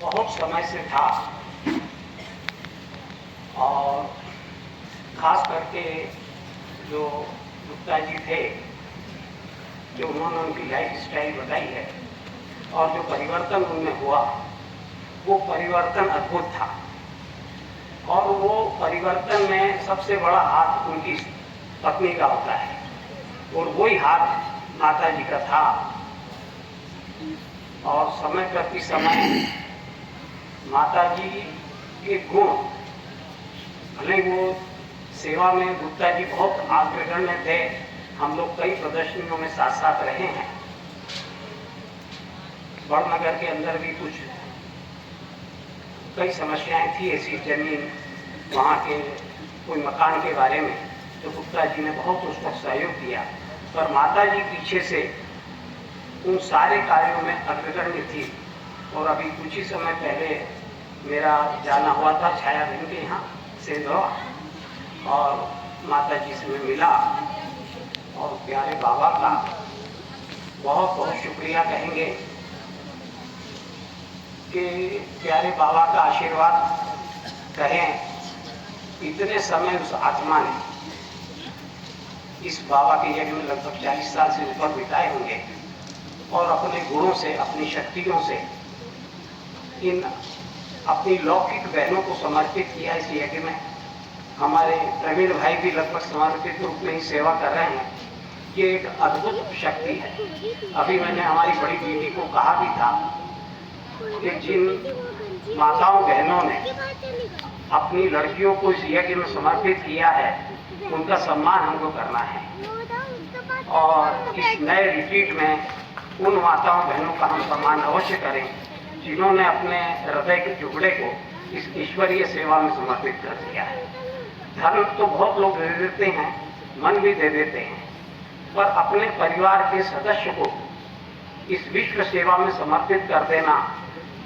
बहुत समय से था और खास करके जो गुप्ता जी थे, जो उन्होंने उनकी लाइफ स्टाइल बताई है और जो परिवर्तन उनमें हुआ, वो परिवर्तन अद्भुत था। और वो परिवर्तन में सबसे बड़ा हाथ उनकी पत्नी का होता है और वही हाथ माता जी का था। और समय प्रति समय माता जी के गुण, भले वो सेवा में गुप्ता जी बहुत अग्रगण्य थे, हम लोग कई प्रदर्शनियों में साथ साथ रहे हैं। बड़नगर के अंदर भी कुछ कई समस्याएं थी ऐसी, जमीन वहाँ के कोई मकान के बारे में, तो गुप्ता जी ने बहुत उसका सहयोग दिया। पर माता जी पीछे से उन सारे कार्यों में अग्रगण्य थी। और अभी कुछ ही समय पहले मेरा जाना हुआ था छाया बहन के यहाँ सेंधवा, और माता जी से मैं मिला और प्यारे बाबा का बहुत बहुत शुक्रिया कहेंगे कि प्यारे बाबा का आशीर्वाद कहें। इतने समय उस आत्मा ने इस बाबा के यज्ञ में लगभग 40 साल से ऊपर बिताए होंगे और अपने गुणों से, अपनी शक्तियों से इन अपनी लौकिक बहनों को समर्पित किया इस यज्ञ में। हमारे प्रवीण भाई भी लगभग समर्पित रूप में ही सेवा कर रहे हैं। ये एक अद्भुत शक्ति है। अभी मैंने हमारी बड़ी दीदी को कहा भी था कि जिन माताओं बहनों ने अपनी लड़कियों को इस यज्ञ में समर्पित किया है, उनका सम्मान हमको करना है। और इस नए रिट्रीट में उन माताओं बहनों का हम सम्मान अवश्य करें जिन्होंने अपने हृदय के टुकड़े को इस ईश्वरीय सेवा में समर्पित कर दिया है। धन तो बहुत लोग दे देते हैं, मन भी दे देते हैं, पर अपने परिवार के सदस्य को इस विश्व सेवा में समर्पित कर देना,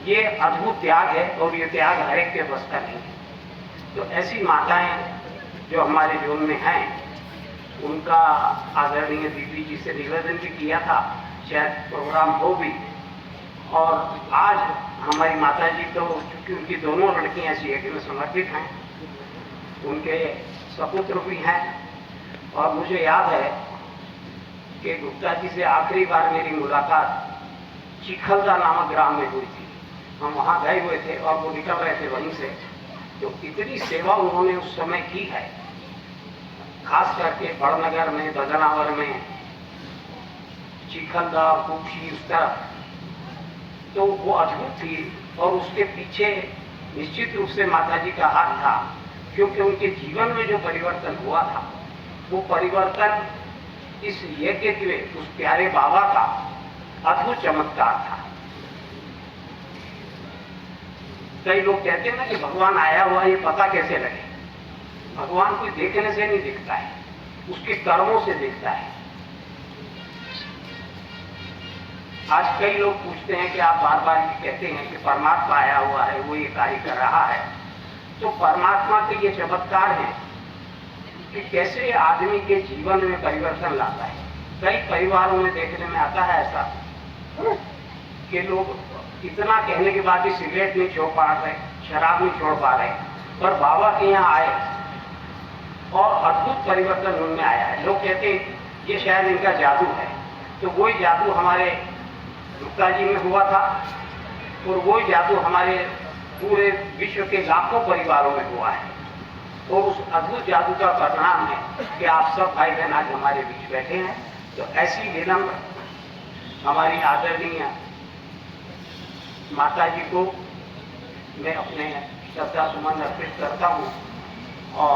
ये अद्भुत त्याग है और ये त्याग हर एक के बस का नहीं है। तो ऐसी माताएं जो हमारे जीवन में हैं, उनका आदरणीय दीदी जी से निवेदन भी किया था, शायद प्रोग्राम हो भी। और आज हमारी माता जी तो चूंकि उनकी दोनों लड़कियां इस यज्ञ में समर्पित हैं, उनके सपुत्र भी हैं। और मुझे याद है कि गुप्ता जी से आखिरी बार मेरी मुलाकात चिखलदा नामक ग्राम में हुई थी। हम वहाँ गए हुए थे और वो निकल रहे थे वहीं से। तो इतनी सेवा उन्होंने उस समय की है, खास करके बड़नगर में, बदनावर में, चिखलदा, कुक्षी, उस तरफ, तो वो अद्भुत थी। और उसके पीछे निश्चित रूप से माता जी का हाथ था, क्योंकि उनके जीवन में जो परिवर्तन हुआ था, वो परिवर्तन इस यज्ञ के उस प्यारे बाबा का अद्भुत चमत्कार था। कई लोग कहते हैं ना कि भगवान आया हुआ ये पता कैसे लगे। भगवान कोई देखने से नहीं दिखता है, उसके कर्मों से दिखता है। आज कई लोग पूछते हैं कि आप बार बार ये कहते हैं कि परमात्मा आया हुआ है, वो ये कार्य कर रहा है। तो परमात्मा के ये चमत्कार है कि कैसे आदमी के जीवन में परिवर्तन लाता है। कई परिवारों में देखने में आता है ऐसा कि लोग इतना कहने के बाद भी सिगरेट नहीं छोड़ पा रहे, शराब नहीं छोड़ पा रहे, पर बाबा के यहाँ आए और अद्भुत परिवर्तन उनमें आया है। लोग कहते हैं ये शायद इनका जादू है। तो वही जादू हमारे गुप्ता जी में हुआ था और वही जादू हमारे पूरे विश्व के लाखों परिवारों में हुआ है। और उस अद्भुत जादू का परिणाम है कि आप सब भाई बहन आज हमारे बीच बैठे हैं। तो ऐसी विनम्र हमारी आदरणीय माता जी को मैं अपने श्रद्धा सुमन अर्पित करता हूँ।